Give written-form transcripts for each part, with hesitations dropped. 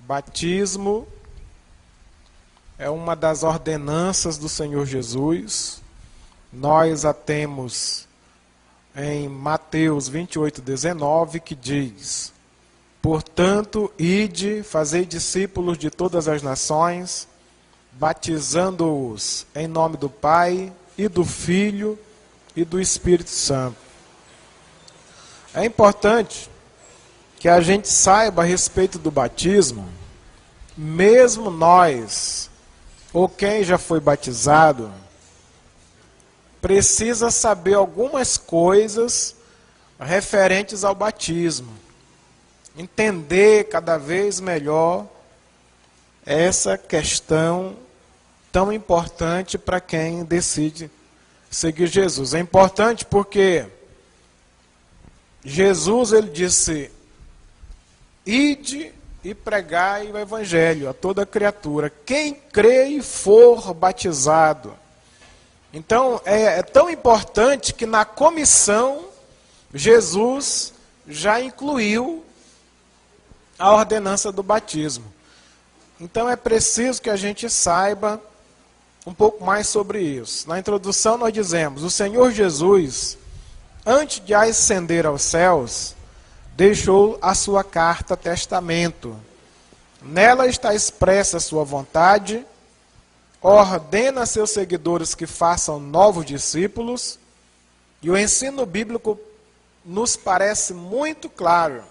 Batismo é uma das ordenanças do Senhor Jesus. Nós a temos em Mateus 28:19, que diz: portanto, ide, fazei discípulos de todas as nações, batizando-os em nome do Pai, e do Filho, e do Espírito Santo. É importante que a gente saiba a respeito do batismo, mesmo nós, ou quem já foi batizado, precisa saber algumas coisas referentes ao batismo. Entender cada vez melhor essa questão tão importante para quem decide seguir Jesus. É importante porque Jesus, ele disse: ide e pregai o evangelho a toda criatura, quem crê e for batizado. Então, é tão importante que na comissão, Jesus já incluiu a ordenança do batismo. Então, é preciso que a gente saiba um pouco mais sobre isso. Na introdução, nós dizemos: o Senhor Jesus, antes de ascender aos céus, deixou a sua carta testamento. Nela está expressa a sua vontade, ordena a seus seguidores que façam novos discípulos, e o ensino bíblico nos parece muito claro.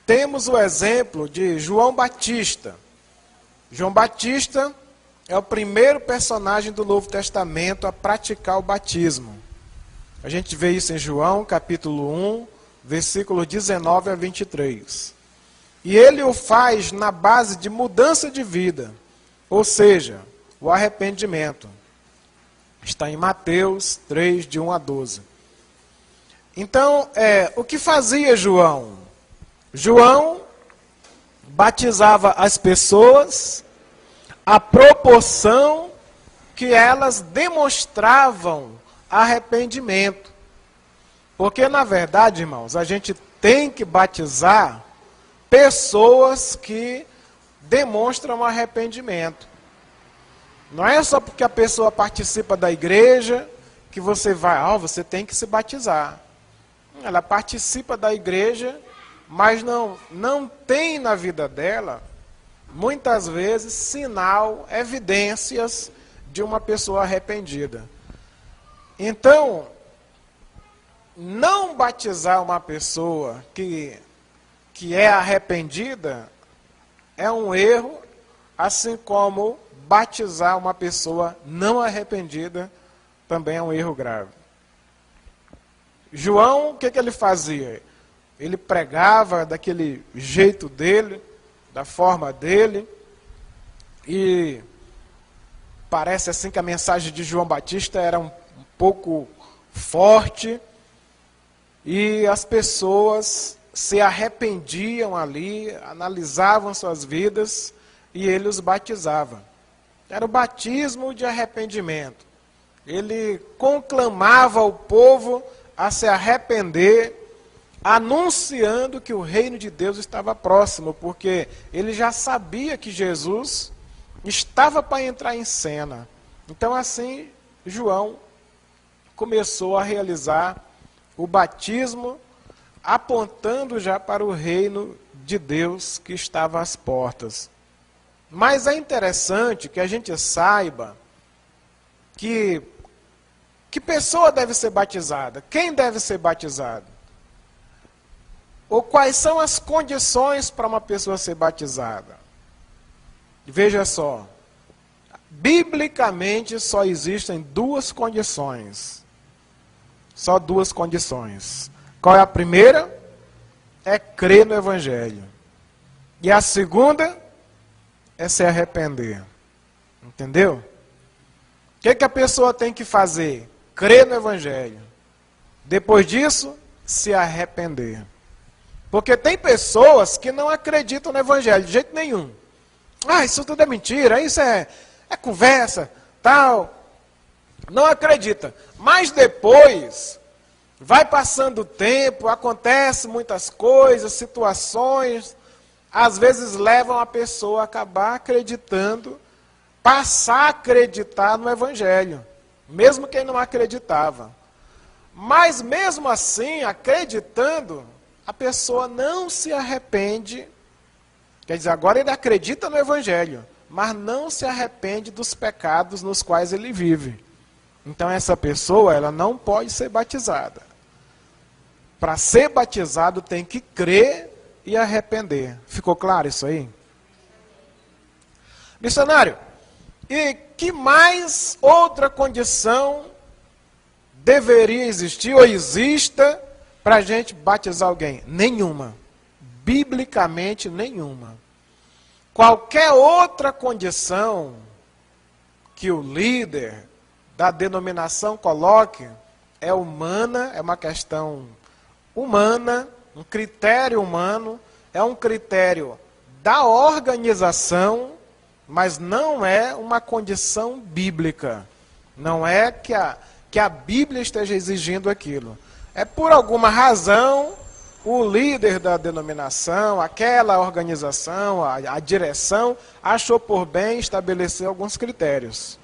Temos o exemplo de João Batista. João Batista é o primeiro personagem do Novo Testamento a praticar o batismo. A gente vê isso em João, capítulo 1, versículos 19 a 23. E ele o faz na base de mudança de vida, ou seja, o arrependimento. Está em Mateus 3, de 1 a 12. Então, o que fazia João? João batizava as pessoas à proporção que elas demonstravam arrependimento. Porque, na verdade, irmãos, a gente tem que batizar pessoas que demonstram arrependimento. Não é só porque a pessoa participa da igreja que você vai, você tem que se batizar. Ela participa da igreja, mas não tem na vida dela, muitas vezes, sinal, evidências de uma pessoa arrependida. Então, não batizar uma pessoa que é arrependida é um erro, assim como batizar uma pessoa não arrependida também é um erro grave. João, o que ele fazia? Ele pregava daquele jeito dele, da forma dele, e parece assim que a mensagem de João Batista era um pouco forte, e as pessoas se arrependiam ali, analisavam suas vidas, e ele os batizava. Era o batismo de arrependimento. Ele conclamava o povo a se arrepender, anunciando que o reino de Deus estava próximo, porque ele já sabia que Jesus estava para entrar em cena. Então, assim, João começou a realizar o batismo, apontando já para o reino de Deus que estava às portas. Mas é interessante que a gente saiba que pessoa deve ser batizada, quem deve ser batizado, ou quais são as condições para uma pessoa ser batizada. Veja só, biblicamente só existem duas condições. Só duas condições. Qual é a primeira? É crer no Evangelho. E a segunda é se arrepender. Entendeu? O que a pessoa tem que fazer? Crer no Evangelho. Depois disso, se arrepender. Porque tem pessoas que não acreditam no Evangelho de jeito nenhum. Isso tudo é mentira, isso é conversa, tal. Não acredita. Mas depois, vai passando o tempo, acontecem muitas coisas, situações, às vezes levam a pessoa a acabar acreditando, passar a acreditar no Evangelho, mesmo quem não acreditava. Mas mesmo assim, acreditando, a pessoa não se arrepende. Quer dizer, agora ele acredita no Evangelho, mas não se arrepende dos pecados nos quais ele vive. Então essa pessoa, ela não pode ser batizada. Para ser batizado tem que crer e arrepender. Ficou claro isso aí? Missionário, e que mais outra condição deveria existir ou exista para a gente batizar alguém? Nenhuma. Biblicamente, nenhuma. Qualquer outra condição que o líder da denominação coloque é humana, é uma questão humana, um critério humano, é um critério da organização, mas não é uma condição bíblica. Não é que a Bíblia esteja exigindo aquilo. É por alguma razão, o líder da denominação, aquela organização, a direção, achou por bem estabelecer alguns critérios.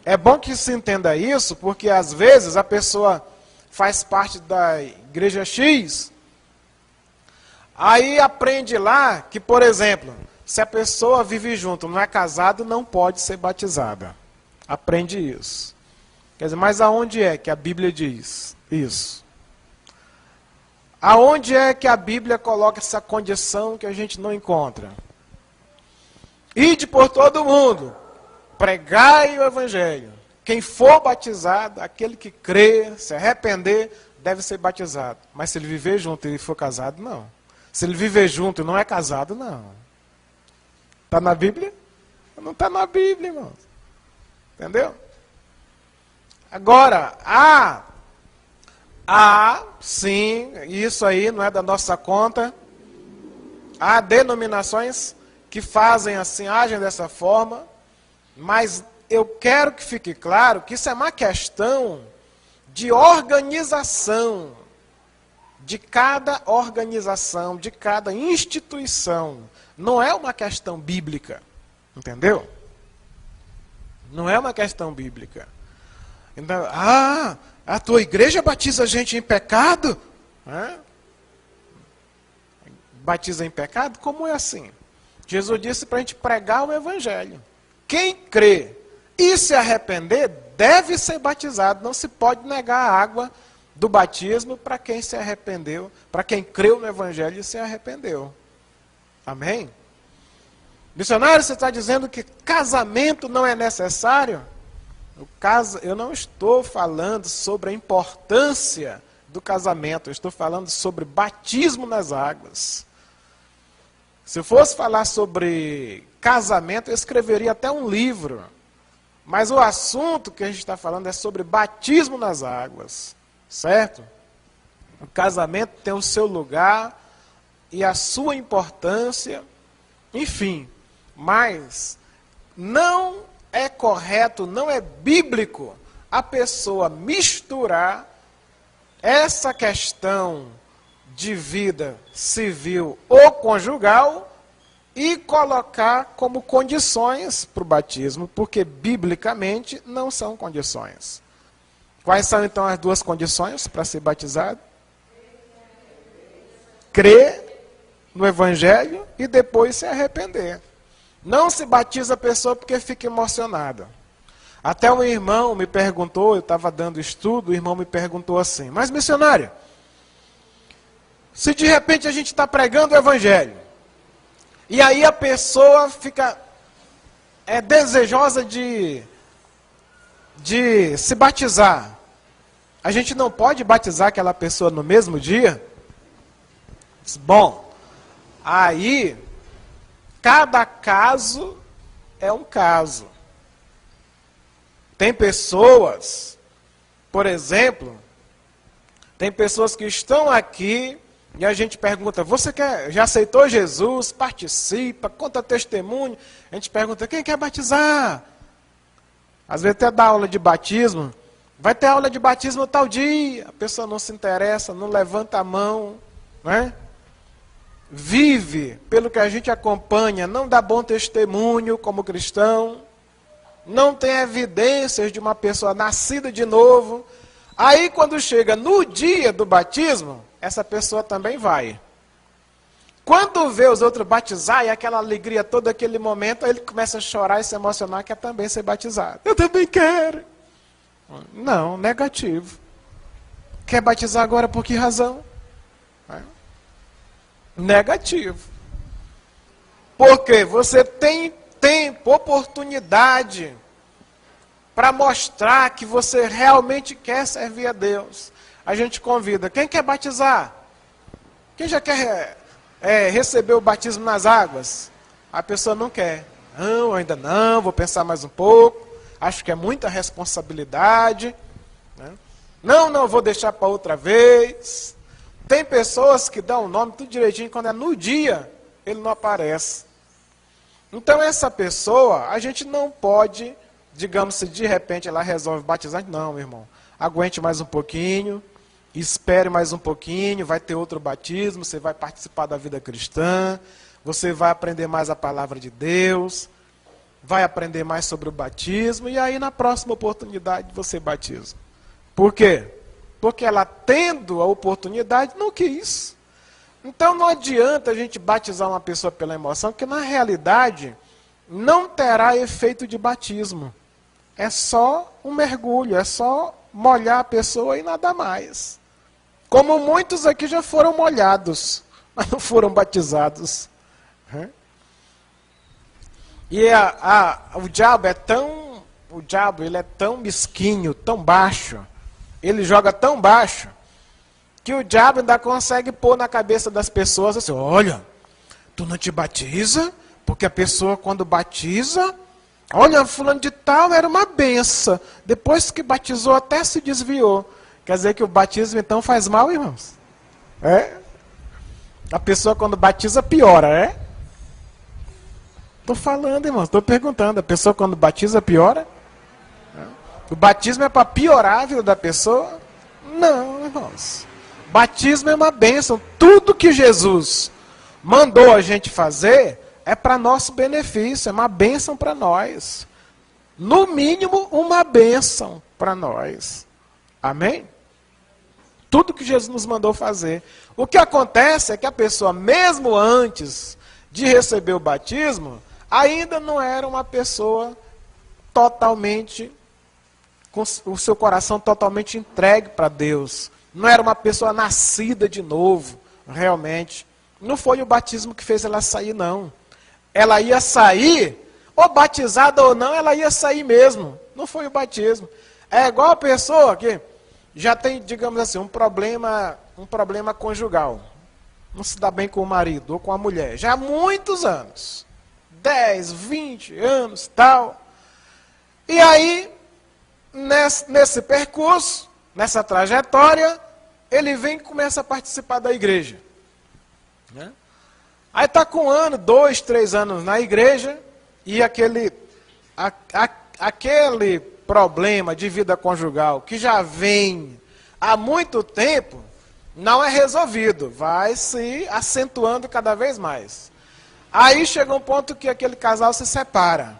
É bom que se entenda isso, porque às vezes a pessoa faz parte da igreja X, aí aprende lá que, por exemplo, se a pessoa vive junto, não é casado, não pode ser batizada. Aprende isso. Quer dizer, mas aonde é que a Bíblia diz isso? Aonde é que a Bíblia coloca essa condição que a gente não encontra? Ide por todo mundo, pregai o Evangelho. Quem for batizado, aquele que crê, se arrepender, deve ser batizado. Mas se ele viver junto e for casado, não. Se ele viver junto e não é casado, não. Está na Bíblia? Não está na Bíblia, irmãos. Entendeu? Agora, sim, isso aí não é da nossa conta. Há denominações que fazem assim, agem dessa forma, mas eu quero que fique claro que isso é uma questão de organização, de cada organização, de cada instituição. Não é uma questão bíblica, entendeu? Não é uma questão bíblica. Então, a tua igreja batiza gente em pecado? Batiza em pecado? Como é assim? Jesus disse para a gente pregar o Evangelho. Quem crê e se arrepender deve ser batizado. Não se pode negar a água do batismo para quem se arrependeu, para quem creu no Evangelho e se arrependeu. Amém? Missionário, você está dizendo que casamento não é necessário? Eu não estou falando sobre a importância do casamento, eu estou falando sobre batismo nas águas. Se eu fosse falar sobre casamento, eu escreveria até um livro. Mas o assunto que a gente está falando é sobre batismo nas águas. Certo? O casamento tem o seu lugar e a sua importância, enfim. Mas não é correto, não é bíblico a pessoa misturar essa questão de vida civil ou conjugal e colocar como condições para o batismo, porque biblicamente não são condições. Quais são então as duas condições para ser batizado? Crer no Evangelho e depois se arrepender. Não se batiza a pessoa porque fica emocionada. Até um irmão me perguntou, eu estava dando estudo, o irmão me perguntou assim, mas missionário, se de repente a gente está pregando o Evangelho, e aí a pessoa fica desejosa de se batizar, a gente não pode batizar aquela pessoa no mesmo dia? Bom, aí cada caso é um caso. Tem pessoas, por exemplo, tem pessoas que estão aqui e a gente pergunta, você já aceitou Jesus? Participa, conta testemunho. A gente pergunta, quem quer batizar? Às vezes até dá aula de batismo. Vai ter aula de batismo tal dia. A pessoa não se interessa, não levanta a mão, né? vive, pelo que a gente acompanha, não dá bom testemunho como cristão, não tem evidências de uma pessoa nascida de novo, aí quando chega no dia do batismo, essa pessoa também vai. Quando vê os outros batizar, e aquela alegria, todo aquele momento, aí ele começa a chorar e se emocionar, quer também ser batizado. Eu também quero. Não, negativo. Quer batizar agora por que razão? Negativo. Porque você tem tempo, oportunidade para mostrar que você realmente quer servir a Deus. A gente convida. Quem quer batizar? Quem já quer receber o batismo nas águas? A pessoa não quer. Não, ainda não, vou pensar mais um pouco. Acho que é muita responsabilidade. Né? Não, vou deixar para outra vez. Tem pessoas que dão o nome tudo direitinho, quando é no dia, ele não aparece. Então essa pessoa, a gente não pode, digamos, se de repente ela resolve batizar, não, irmão, aguente mais um pouquinho, espere mais um pouquinho, vai ter outro batismo, você vai participar da vida cristã, você vai aprender mais a palavra de Deus, vai aprender mais sobre o batismo, e aí na próxima oportunidade você batiza. Por quê? Porque ela, tendo a oportunidade, não quis. Então não adianta a gente batizar uma pessoa pela emoção, porque na realidade não terá efeito de batismo. É só um mergulho, é só molhar a pessoa e nada mais. Como muitos aqui já foram molhados, mas não foram batizados. E o diabo ele é tão mesquinho, tão baixo, ele joga tão baixo, que o diabo ainda consegue pôr na cabeça das pessoas assim, olha, tu não te batiza, porque a pessoa quando batiza, olha, fulano de tal era uma benção, depois que batizou até se desviou. Quer dizer que o batismo então faz mal, irmãos? A pessoa quando batiza piora, Estou falando, irmãos, estou perguntando, a pessoa quando batiza piora? O batismo é para piorar a vida da pessoa? Não, irmãos. Batismo é uma bênção. Tudo que Jesus mandou a gente fazer é para nosso benefício, é uma bênção para nós. No mínimo, uma bênção para nós. Amém? Tudo que Jesus nos mandou fazer. O que acontece é que a pessoa, mesmo antes de receber o batismo, ainda não era uma pessoa totalmente, com o seu coração totalmente entregue para Deus. Não era uma pessoa nascida de novo, realmente. Não foi o batismo que fez ela sair, não. Ela ia sair, ou batizada ou não, ela ia sair mesmo. Não foi o batismo. É igual a pessoa que já tem, digamos assim, um problema conjugal. Não se dá bem com o marido ou com a mulher. Já há muitos anos. 10, 20 anos, tal. E aí, nesse percurso, nessa trajetória, ele vem e começa a participar da igreja. Aí está com 1 ano, 2, 3 anos na igreja, e aquele problema de vida conjugal que já vem há muito tempo, não é resolvido, vai se acentuando cada vez mais. Aí chega um ponto que aquele casal se separa.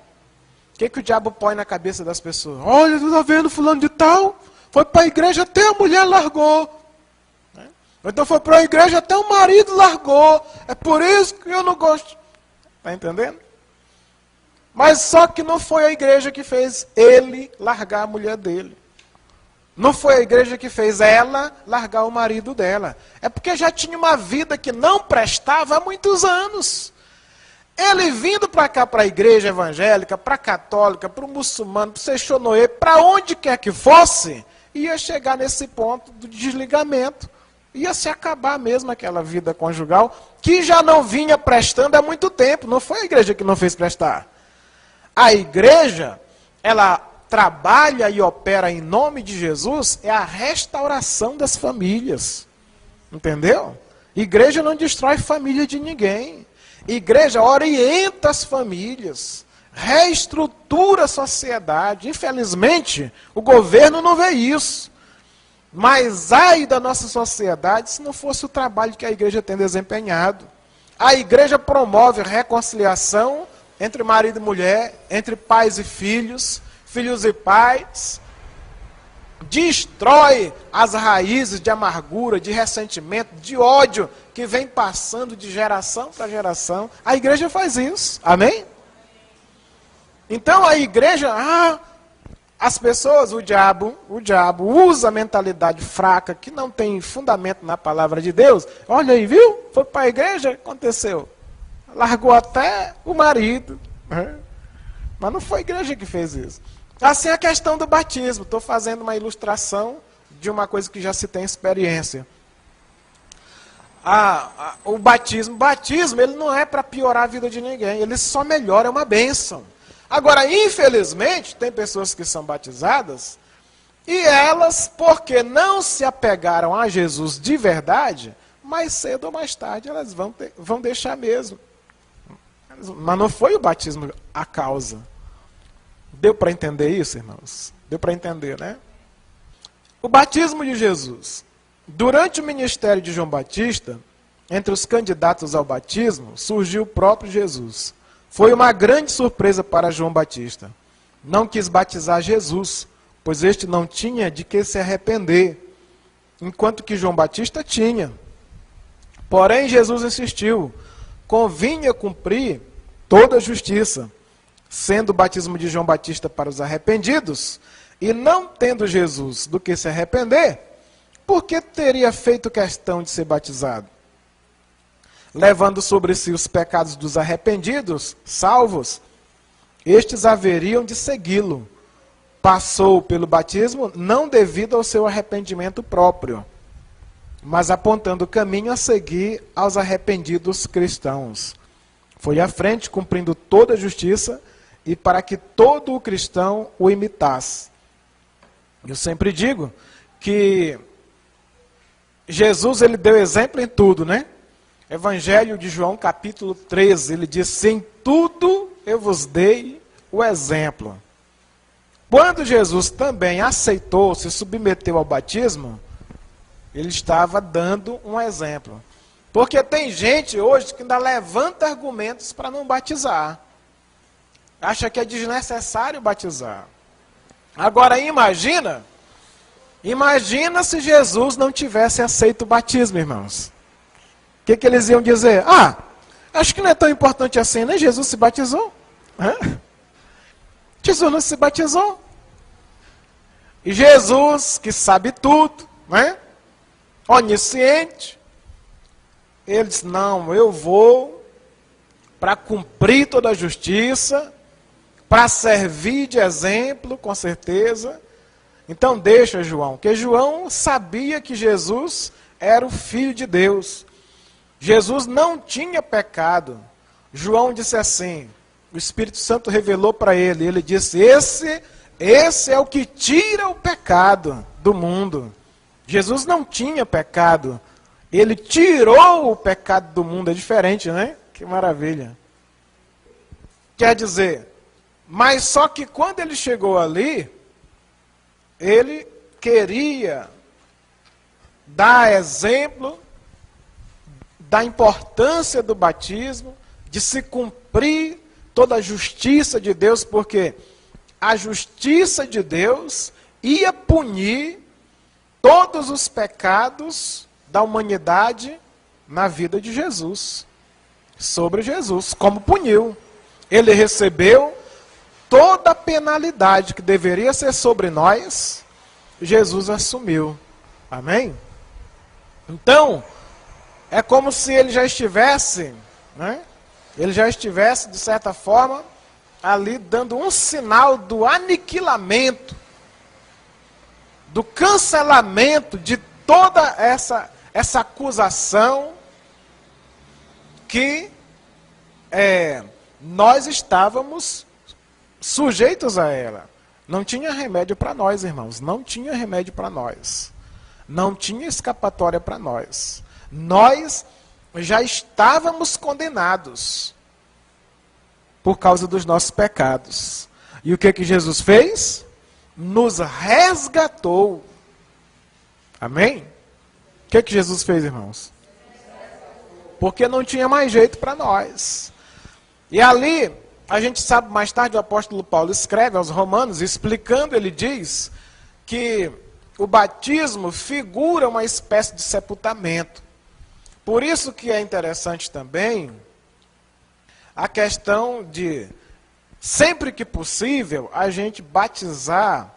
O que o diabo põe na cabeça das pessoas? Olha, tu está vendo fulano de tal? Foi para a igreja, até a mulher largou. Então foi para a igreja, até o marido largou. É por isso que eu não gosto. Está entendendo? Mas só que não foi a igreja que fez ele largar a mulher dele. Não foi a igreja que fez ela largar o marido dela. É porque já tinha uma vida que não prestava há muitos anos. Ele vindo para cá, para a igreja evangélica, para a católica, para o muçulmano, para o Seixonoê, para onde quer que fosse, ia chegar nesse ponto do desligamento. Ia se acabar mesmo aquela vida conjugal, que já não vinha prestando há muito tempo. Não foi a igreja que não fez prestar. A igreja, ela trabalha e opera em nome de Jesus, é a restauração das famílias. Entendeu? Igreja não destrói família de ninguém. Igreja orienta as famílias, reestrutura a sociedade. Infelizmente, o governo não vê isso. Mas ai da nossa sociedade se não fosse o trabalho que a igreja tem desempenhado. A igreja promove reconciliação entre marido e mulher, entre pais e filhos, filhos e pais. Destrói as raízes de amargura, de ressentimento, de ódio que vem passando de geração para geração. A igreja faz isso. Amém? Então a igreja, as pessoas, o diabo usa a mentalidade fraca, que não tem fundamento na palavra de Deus. Olha aí, viu? Foi para a igreja, aconteceu. Largou até o marido. Mas não foi a igreja que fez isso. Assim a questão do batismo. Estou fazendo uma ilustração de uma coisa que já se tem experiência. O batismo, ele não é para piorar a vida de ninguém. Ele só melhora, é uma bênção. Agora, infelizmente, tem pessoas que são batizadas e elas, porque não se apegaram a Jesus de verdade, mais cedo ou mais tarde elas vão deixar mesmo. Mas não foi o batismo a causa. Deu para entender isso, irmãos? Deu para entender, né? O batismo de Jesus. Durante o ministério de João Batista, entre os candidatos ao batismo, surgiu o próprio Jesus. Foi uma grande surpresa para João Batista. Não quis batizar Jesus, pois este não tinha de que se arrepender, enquanto que João Batista tinha. Porém, Jesus insistiu, convinha cumprir toda a justiça, sendo o batismo de João Batista para os arrependidos, e não tendo Jesus do que se arrepender, por que teria feito questão de ser batizado? Levando sobre si os pecados dos arrependidos, salvos, estes haveriam de segui-lo. Passou pelo batismo não devido ao seu arrependimento próprio, mas apontando o caminho a seguir aos arrependidos cristãos. Foi à frente cumprindo toda a justiça e para que todo o cristão o imitasse. Eu sempre digo que Jesus ele deu exemplo em tudo, né? Evangelho de João, capítulo 13, ele diz, em tudo eu vos dei o exemplo. Quando Jesus também aceitou, se submeteu ao batismo, ele estava dando um exemplo. Porque tem gente hoje que ainda levanta argumentos para não batizar. Acha que é desnecessário batizar. Agora imagina se Jesus não tivesse aceito o batismo, irmãos. O que eles iam dizer? Acho que não é tão importante assim, né? Jesus se batizou. Jesus não se batizou. E Jesus, que sabe tudo, né? Onisciente, ele disse, não, eu vou para cumprir toda a justiça, para servir de exemplo, com certeza. Então deixa João, porque João sabia que Jesus era o Filho de Deus. Jesus não tinha pecado. João disse assim, o Espírito Santo revelou para ele, ele disse, esse é o que tira o pecado do mundo. Jesus não tinha pecado, ele tirou o pecado do mundo, é diferente, né? Que maravilha. Quer dizer, mas só que quando ele chegou ali, ele queria dar exemplo da importância do batismo, de se cumprir toda a justiça de Deus, porque a justiça de Deus ia punir todos os pecados da humanidade na vida de Jesus, sobre Jesus, como puniu. Ele recebeu toda a penalidade que deveria ser sobre nós, Jesus assumiu. Amém? Então, é como se ele já estivesse, né? Ele já estivesse, de certa forma, ali dando um sinal do aniquilamento, do cancelamento de toda essa acusação que nós estávamos sujeitos a ela. Não tinha remédio para nós, irmãos. Não tinha remédio para nós. Não tinha escapatória para nós. Nós já estávamos condenados por causa dos nossos pecados. E o que Jesus fez? Nos resgatou. Amém? O que Jesus fez, irmãos? Porque não tinha mais jeito para nós. E ali, a gente sabe, mais tarde o apóstolo Paulo escreve aos Romanos, explicando, ele diz que o batismo figura uma espécie de sepultamento. Por isso que é interessante também a questão de, sempre que possível, a gente batizar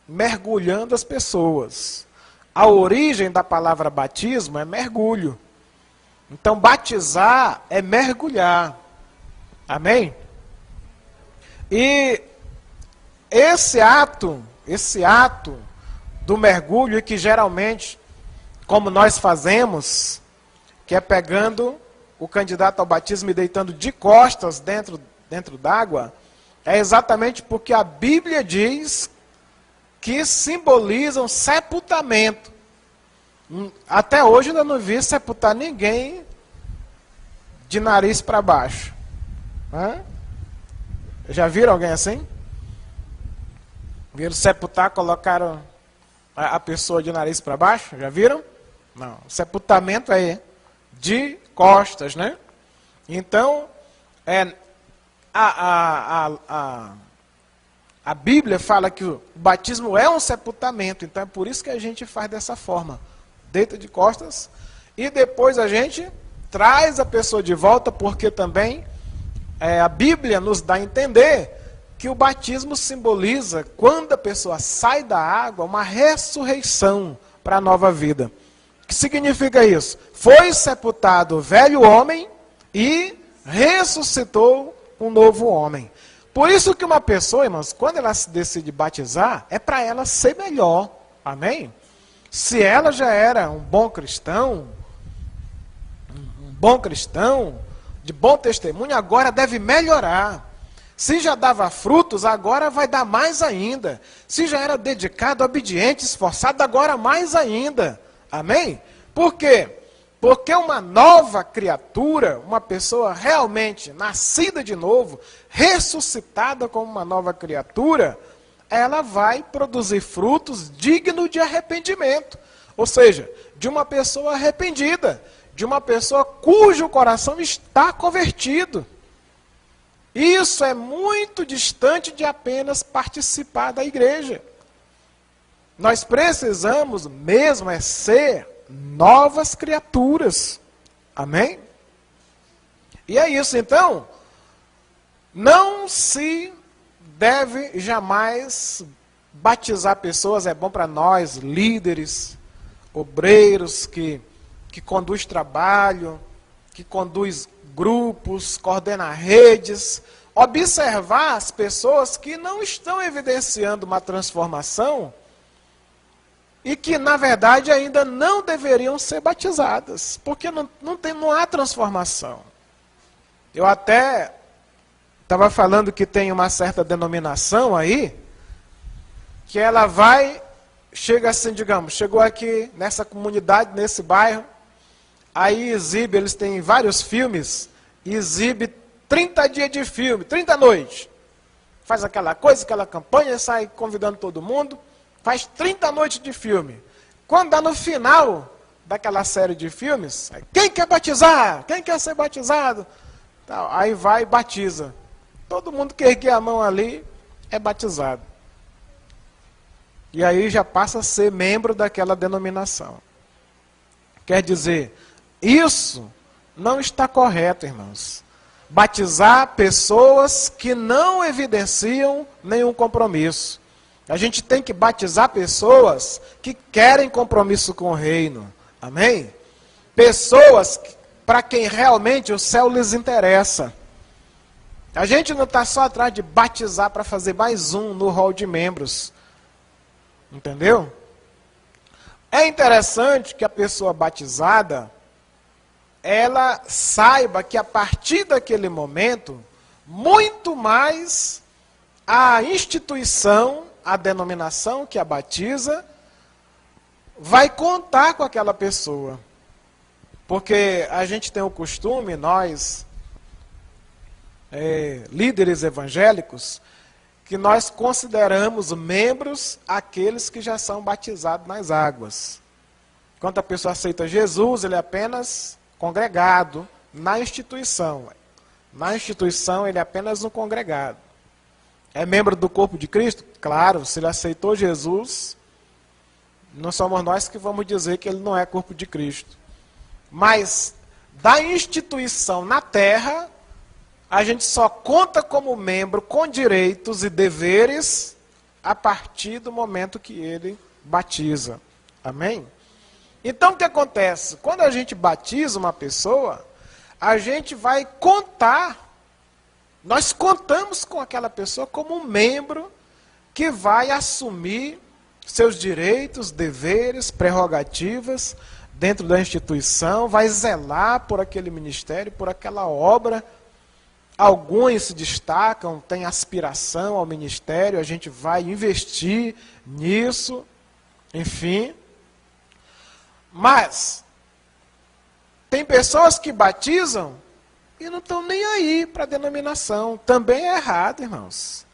mergulhando as pessoas. A origem da palavra batismo é mergulho. Então, batizar é mergulhar. Amém? E esse ato do mergulho, que geralmente, como nós fazemos, que é pegando o candidato ao batismo e deitando de costas dentro d'água, é exatamente porque a Bíblia diz que simbolizam sepultamento. Até hoje eu ainda não vi sepultar ninguém de nariz para baixo. Já viram alguém assim? Viram sepultar, colocaram a pessoa de nariz para baixo? Já viram? Não. Sepultamento é de costas, né? Então, a Bíblia fala que o batismo é um sepultamento. Então é por isso que a gente faz dessa forma. Deita de costas e depois a gente traz a pessoa de volta, porque também a Bíblia nos dá a entender que o batismo simboliza, quando a pessoa sai da água, uma ressurreição para a nova vida. O que significa isso? Foi sepultado o velho homem e ressuscitou um novo homem. Por isso que uma pessoa, irmãos, quando ela se decide batizar, é para ela ser melhor. Amém? Se ela já era um bom cristão, de bom testemunho, agora deve melhorar. Se já dava frutos, agora vai dar mais ainda. Se já era dedicado, obediente, esforçado, agora mais ainda. Amém? Por quê? Porque uma nova criatura, uma pessoa realmente nascida de novo, ressuscitada como uma nova criatura, ela vai produzir frutos dignos de arrependimento. Ou seja, de uma pessoa arrependida, de uma pessoa cujo coração está convertido. Isso é muito distante de apenas participar da igreja. Nós precisamos mesmo ser novas criaturas. Amém? E é isso, então. Não se deve jamais batizar pessoas. É bom para nós, líderes, obreiros, que conduz trabalho, que conduz grupos, coordena redes, observar as pessoas que não estão evidenciando uma transformação e que, na verdade, ainda não deveriam ser batizadas, porque não há transformação. Eu até estava falando que tem uma certa denominação aí, que ela chega assim, digamos, chegou aqui nessa comunidade, nesse bairro, aí exibe, eles têm vários filmes, exibe 30 dias de filme, 30 noites. Faz aquela coisa, aquela campanha, sai convidando todo mundo, faz 30 noites de filme. Quando dá no final daquela série de filmes, quem quer batizar? Quem quer ser batizado? Aí vai e batiza. Todo mundo que ergue a mão ali é batizado. E aí já passa a ser membro daquela denominação. Quer dizer, isso não está correto, irmãos. Batizar pessoas que não evidenciam nenhum compromisso. A gente tem que batizar pessoas que querem compromisso com o reino. Amém? Pessoas para quem realmente o céu lhes interessa. A gente não está só atrás de batizar para fazer mais um no rol de membros. Entendeu? É interessante que a pessoa batizada, ela saiba que a partir daquele momento, muito mais a instituição, a denominação que a batiza, vai contar com aquela pessoa. Porque a gente tem o costume, nós, líderes evangélicos, que nós consideramos membros aqueles que já são batizados nas águas. Quando a pessoa aceita Jesus, ele é apenas congregado na instituição. Na instituição, ele é apenas um congregado. É membro do corpo de Cristo? Claro, se ele aceitou Jesus, não somos nós que vamos dizer que ele não é corpo de Cristo. Mas, da instituição na terra, a gente só conta como membro com direitos e deveres a partir do momento que ele batiza. Amém? Então, o que acontece? Quando a gente batiza uma pessoa, a gente vai contar, nós contamos com aquela pessoa como um membro que vai assumir seus direitos, deveres, prerrogativas dentro da instituição, vai zelar por aquele ministério, por aquela obra. Alguns se destacam, têm aspiração ao ministério, a gente vai investir nisso, enfim. Mas, tem pessoas que batizam e não estão nem aí para a denominação. Também é errado, irmãos.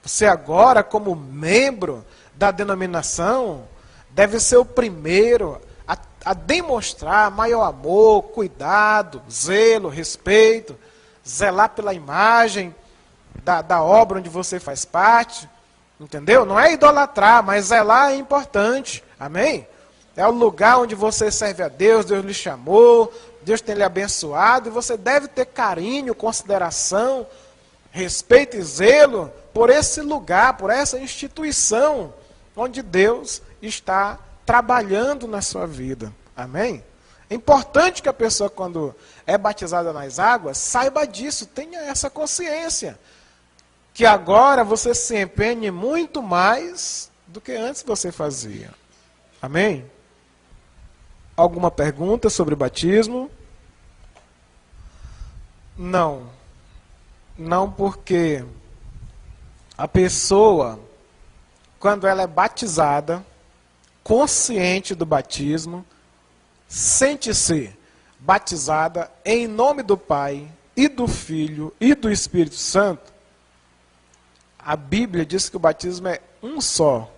Você agora, como membro da denominação, deve ser o primeiro a demonstrar maior amor, cuidado, zelo, respeito, zelar pela imagem da obra onde você faz parte, entendeu? Não é idolatrar, mas zelar é importante, amém? É o lugar onde você serve a Deus, Deus lhe chamou, Deus tem lhe abençoado, e você deve ter carinho, consideração, respeito e zelo por esse lugar, por essa instituição onde Deus está trabalhando na sua vida, amém? É importante que a pessoa, quando é batizada nas águas, saiba disso, tenha essa consciência. Que agora você se empenhe muito mais do que antes você fazia. Amém? Alguma pergunta sobre batismo? Não. Não, porque a pessoa, quando ela é batizada, consciente do batismo, sente-se batizada em nome do Pai, e do Filho, e do Espírito Santo. A Bíblia diz que o batismo é um só.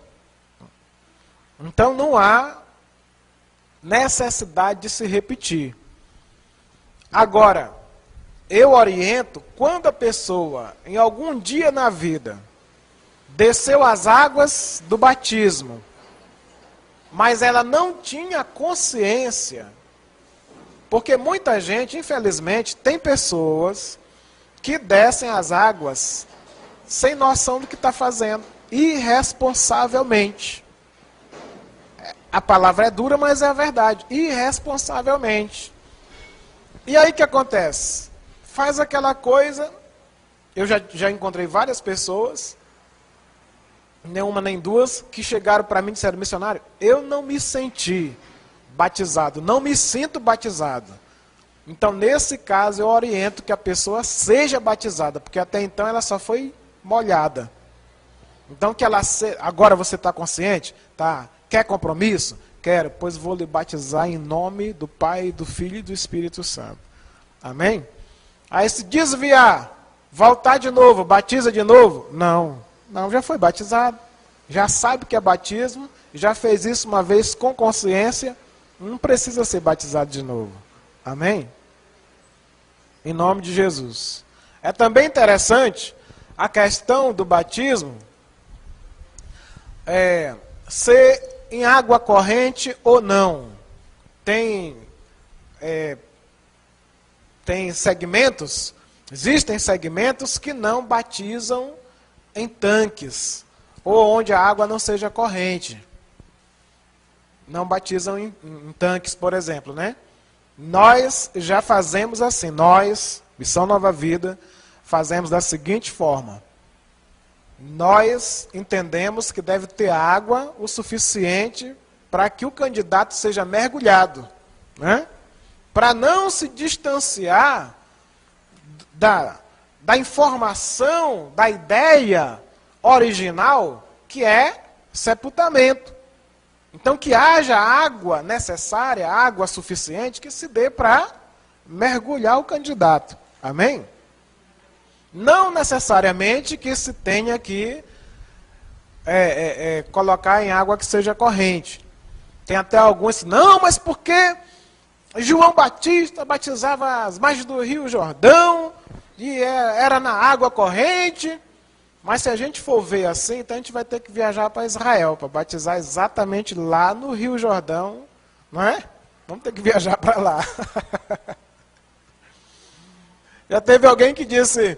Então não há necessidade de se repetir. Agora, eu oriento, quando a pessoa, em algum dia na vida, desceu as águas do batismo, mas ela não tinha consciência, porque muita gente, infelizmente, tem pessoas que descem as águas sem noção do que está fazendo, irresponsavelmente. A palavra é dura, mas é a verdade, irresponsavelmente. E aí o que acontece? Faz aquela coisa, eu já encontrei várias pessoas, nenhuma nem duas, que chegaram para mim e disseram: missionário, eu não me senti batizado, não me sinto batizado. Então, nesse caso, eu oriento que a pessoa seja batizada, porque até então ela só foi molhada. Então, agora você está consciente? Tá. Quer compromisso? Quero, pois vou lhe batizar em nome do Pai, do Filho e do Espírito Santo. Amém? Aí se desviar, voltar de novo, batiza de novo? Não, já foi batizado. Já sabe que é batismo, já fez isso uma vez com consciência, não precisa ser batizado de novo. Amém? Em nome de Jesus. É também interessante a questão do batismo ser em água corrente ou não. Tem segmentos, existem segmentos que não batizam em tanques, ou onde a água não seja corrente. Não batizam em tanques, por exemplo, né? Nós já fazemos assim, nós, Missão Nova Vida, fazemos da seguinte forma. Nós entendemos que deve ter água o suficiente para que o candidato seja mergulhado, né? Para não se distanciar da informação, da ideia original, que é sepultamento. Então, que haja água necessária, água suficiente, que se dê para mergulhar o candidato. Amém? Não necessariamente que se tenha que colocar em água que seja corrente. Tem até alguns, não, mas por que João Batista batizava as margens do Rio Jordão, e era na água corrente? Mas se a gente for ver assim, então a gente vai ter que viajar para Israel, para batizar exatamente lá no Rio Jordão, não é? Vamos ter que viajar para lá. Já teve alguém que disse,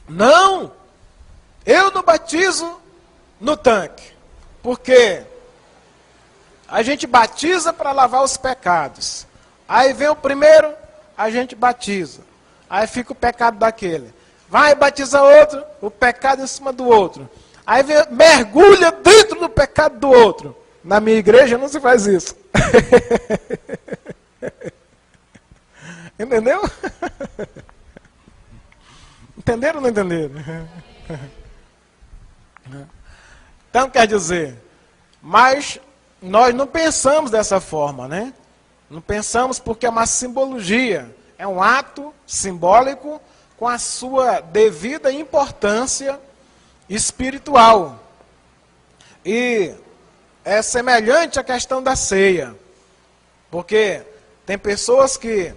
não, eu não batizo no tanque, porque a gente batiza para lavar os pecados. Aí vem o primeiro, a gente batiza. Aí fica o pecado daquele. Vai, batiza outro, o pecado em cima do outro. Aí vem, mergulha dentro do pecado do outro. Na minha igreja não se faz isso. Entendeu? Entenderam ou não entenderam? Então quer dizer, mas nós não pensamos dessa forma, né? Não pensamos porque é uma simbologia, é um ato simbólico com a sua devida importância espiritual. E é semelhante à questão da ceia, porque tem pessoas que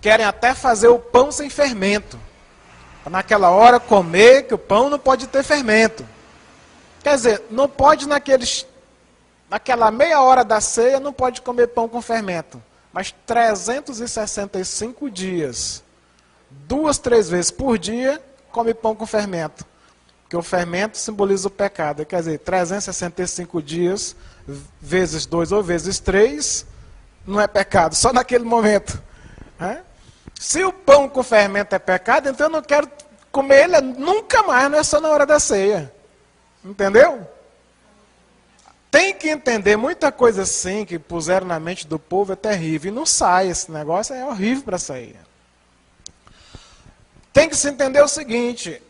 querem até fazer o pão sem fermento, para naquela hora comer, que o pão não pode ter fermento. Quer dizer, não pode naquela meia hora da ceia, não pode comer pão com fermento. Mas 365 dias, 2, 3 vezes por dia, come pão com fermento. Porque o fermento simboliza o pecado. Quer dizer, 365 dias, vezes 2 ou vezes 3, não é pecado, só naquele momento. Se o pão com fermento é pecado, então eu não quero comer ele nunca mais, não é só na hora da ceia. Entendeu? Tem que entender muita coisa assim que puseram na mente do povo, é terrível. E não sai, esse negócio é horrível para sair. Tem que se entender o seguinte,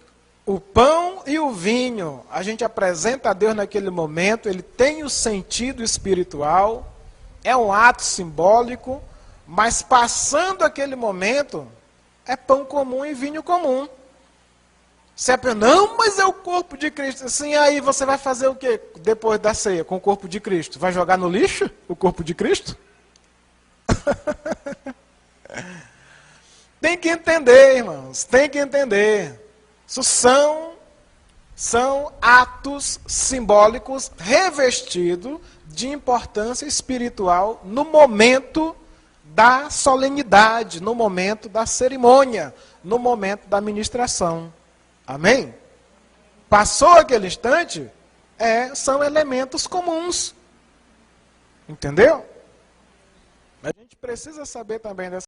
o pão e o vinho, a gente apresenta a Deus naquele momento, ele tem o sentido espiritual, é um ato simbólico, mas passando aquele momento, é pão comum e vinho comum. Se é, não, mas é o corpo de Cristo. Assim, aí você vai fazer o quê depois da ceia com o corpo de Cristo? Vai jogar no lixo o corpo de Cristo? Tem que entender, irmãos, tem que entender. Isso são atos simbólicos revestidos de importância espiritual no momento da solenidade, no momento da cerimônia, no momento da ministração. Amém? Passou aquele instante, são elementos comuns. Entendeu? A gente precisa saber também dessa